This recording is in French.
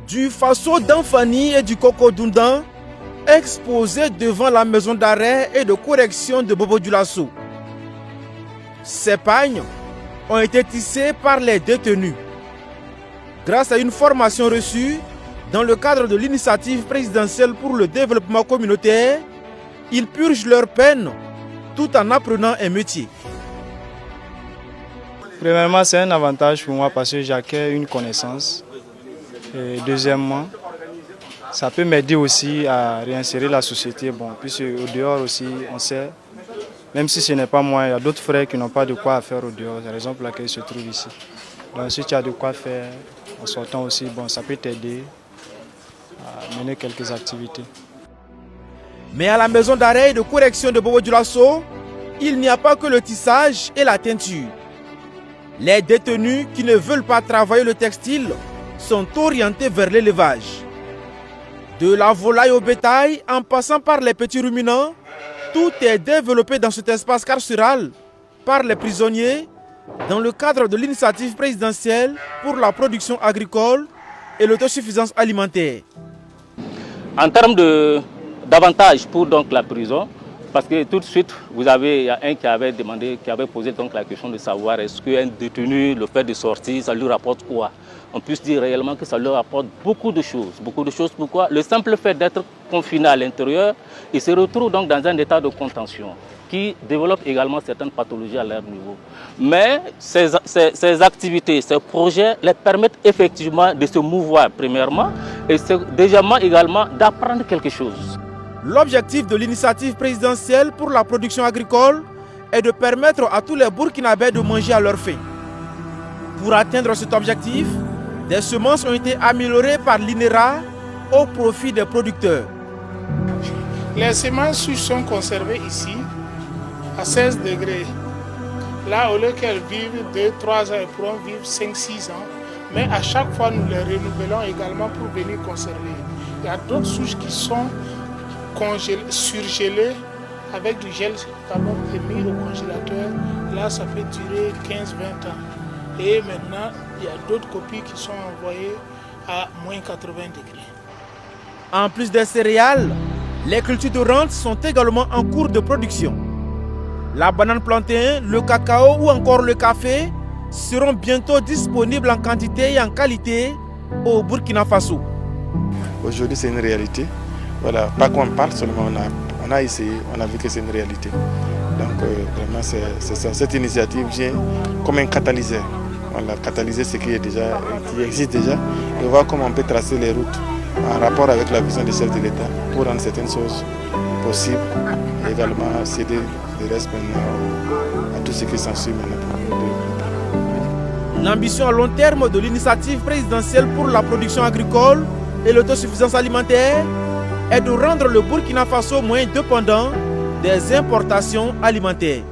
Du Faso d'Anfani et du Kokodundan, exposés devant la maison d'arrêt et de correction de Bobo Dioulasso. Ces pagnes ont été tissés par les détenus. Grâce à une formation reçue dans le cadre de l'initiative présidentielle pour le développement communautaire, ils purgent leur peine tout en apprenant un métier. Premièrement, c'est un avantage pour moi parce que j'acquiers une connaissance. Et deuxièmement, ça peut m'aider aussi à réinsérer la société. Puisque au dehors aussi, on sait, même si ce n'est pas moi, il y a d'autres frères qui n'ont pas de quoi faire au dehors. C'est la raison pour laquelle ils se trouvent ici. Donc si tu as de quoi faire en sortant aussi, ça peut t'aider à mener quelques activités. Mais à la maison d'arrêt et de correction de Bobo Dioulasso, il n'y a pas que le tissage et la teinture. Les détenus qui ne veulent pas travailler le textile sont orientés vers l'élevage. De la volaille au bétail, en passant par les petits ruminants, tout est développé dans cet espace carcéral par les prisonniers dans le cadre de l'initiative présidentielle pour la production agricole et l'autosuffisance alimentaire. En termes d'avantages pour la prison, parce que tout de suite, il y a un qui avait posé la question de savoir est-ce qu'un détenu, le fait de sortir, ça lui rapporte quoi? On peut se dire réellement que ça leur apporte beaucoup de choses. Beaucoup de choses, pourquoi? Le simple fait d'être confiné à l'intérieur, ils se retrouvent donc dans un état de contention qui développe également certaines pathologies à leur niveau. Mais ces activités, ces projets les permettent effectivement de se mouvoir premièrement et deuxièmement également d'apprendre quelque chose. L'objectif de l'initiative présidentielle pour la production agricole est de permettre à tous les Burkinabés de manger à leur faim. Pour atteindre cet objectif, des semences ont été améliorées par l'INERA au profit des producteurs. Les semences souches sont conservées ici à 16 degrés. Là, au lieu qu'elles vivent 2-3 ans, elles pourront vivre 5-6 ans. Mais à chaque fois, nous les renouvelons également pour venir conserver. Il y a d'autres souches qui sont surgelées avec du gel carbone et mis au congélateur. Là, ça peut durer 15-20 ans. Et maintenant, il y a d'autres copies qui sont envoyées à moins 80 degrés. En plus des céréales, les cultures de rente sont également en cours de production. La banane plantain, le cacao ou encore le café seront bientôt disponibles en quantité et en qualité au Burkina Faso. Aujourd'hui, c'est une réalité. Voilà, pas qu'on parle seulement, on a essayé, on a vu que c'est une réalité. Donc vraiment, c'est ça. Cette initiative vient comme un catalyseur. Voilà, catalyser ce qui existe déjà et voir comment on peut tracer les routes en rapport avec la vision du chef de l'État pour rendre certaines choses possibles et également céder le reste maintenant à tout ce qui s'ensuit maintenant. L'ambition à long terme de l'initiative présidentielle pour la production agricole et l'autosuffisance alimentaire est de rendre le Burkina Faso moins dépendant des importations alimentaires.